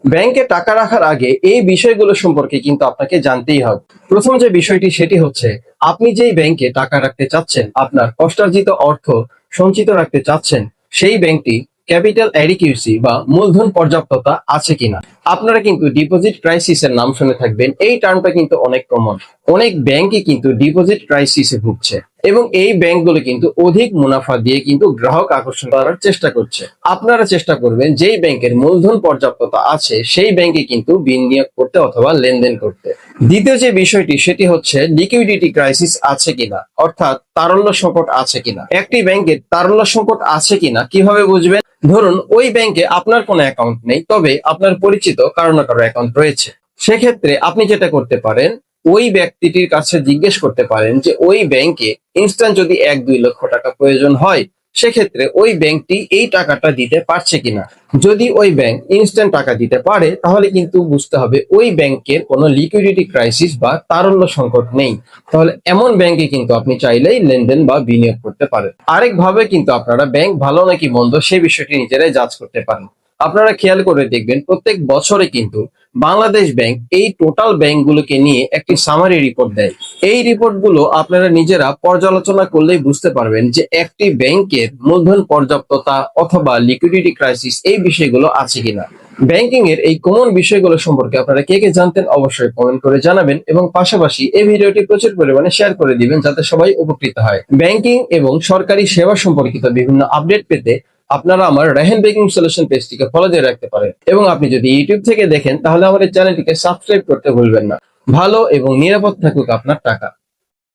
ব্যাংকে টাকা রাখার আগে এই বিষয়গুলো সম্পর্কে কিন্তু আপনাকে জানতেই হবে। প্রথম যে বিষয়টি সেটি হচ্ছে, আপনি যেই ব্যাংকে টাকা রাখতে চাচ্ছেন, আপনার কষ্টার্জিত অর্থ সঞ্চিত রাখতে চাচ্ছেন, সেই ব্যাংকটি ক্যাপিটাল অ্যাডিকুইসি বা মূলধন পর্যাপ্ততা আছে কিনা। আপনারা কিন্তু ডিপোজিট ক্রাইসিসের নাম শুনে থাকবেন। এই টার্মটা কিন্তু অনেক কমন। অনেক ব্যাংকই কিন্তু ডিপোজিট ক্রাইসিসে ভুগছে এবং এই ব্যাংকগুলো কিন্তু অধিক মুনাফা দিয়ে কিন্তু গ্রাহক আকর্ষণ করার চেষ্টা করছে। আপনারা চেষ্টা করবেন যেই ব্যাংকের মূলধন পর্যাপ্ততা আছে সেই ব্যাংকে কিন্তু বিনিয়োগ করতে অথবা লেনদেন করতে। দ্বিতীয় যে বিষয়টি সেটি হচ্ছে লিকুইডিটি ক্রাইসিস আছে কিনা, অর্থাৎ তারল্য সংকট আছে কিনা। একটি ব্যাংকের তারল্য সংকট আছে কিনা কিভাবে বুঝবেন? ধরুন ওই ব্যাংকে আপনার কোনো অ্যাকাউন্ট নেই, তবে আপনার পরিচিত কারো না কারো অ্যাকাউন্ট রয়েছে। সেক্ষেত্রে আপনি যেটা করতে পারেন, ওই ব্যক্তিটির কাছে জিজ্ঞেস করতে পারেন যে ওই ব্যাংকে ইনস্ট্যান্ট যদি 1-2 লক্ষ টাকা প্রয়োজন হয়, সেক্ষেত্রে ওই ব্যাংকটি এই টাকাটা দিতে পারছে কিনা। যদি ওই ব্যাংক ইনস্ট্যান্ট টাকা দিতে পারে, তাহলে কিন্তু বুঝতে হবে ওই ব্যাংকের কোনো লিকুইডিটি ক্রাইসিস বা তারল্য সংকট নেই। তাহলে এমন ব্যাংকে কিন্তু আপনি চাইলেই লেনদেন বা বিনিয়োগ করতে পারেন। আরেকভাবে কিন্তু আপনারা ব্যাংক ভালো নাকি মন্দ সেই বিষয়টি নিজেরাই যাচ করতে পারেন। আপনারা খেয়াল করে দেখবেন, প্রত্যেক বছরে কিন্তু বাংলাদেশ ব্যাংক এই টোটাল ব্যাংকগুলোকে নিয়ে একটি সামারি রিপোর্ট দেয়। এই রিপোর্টগুলো আপনারা নিজেরা পর্যালোচনা করলেই বুঝতে পারবেন যে একটি ব্যাংকের মূলধন পর্যাপ্ততা অথবা লিকুইডিটি ক্রাইসিস এই বিষয়গুলো আছে কিনা। ব্যাংকিং এর এই কমন বিষয়গুলো সম্পর্কে আপনারা কে কে জানতেন অবশ্যই কমেন্ট করে জানাবেন এবং পাশাপাশি এই ভিডিওটি প্রচুর পরিমাণে শেয়ার করে দিবেন যাতে সবাই উপকৃত হয়। ব্যাংকিং এবং সরকারি সেবা সম্পর্কিত বিভিন্ন আপডেট পেতে আপনারা আমার রায়হান ব্যাংকিং সলিউশন পেজটিকে ফলো দিয়ে রাখতে পারেন এবং আপনি যদি ইউটিউব থেকে দেখেন তাহলে আমাদের চ্যানেলটিকে সাবস্ক্রাইব করতে ভুলবেন না। ভালো এবং নিরাপদ থাকুক আপনার টাকা।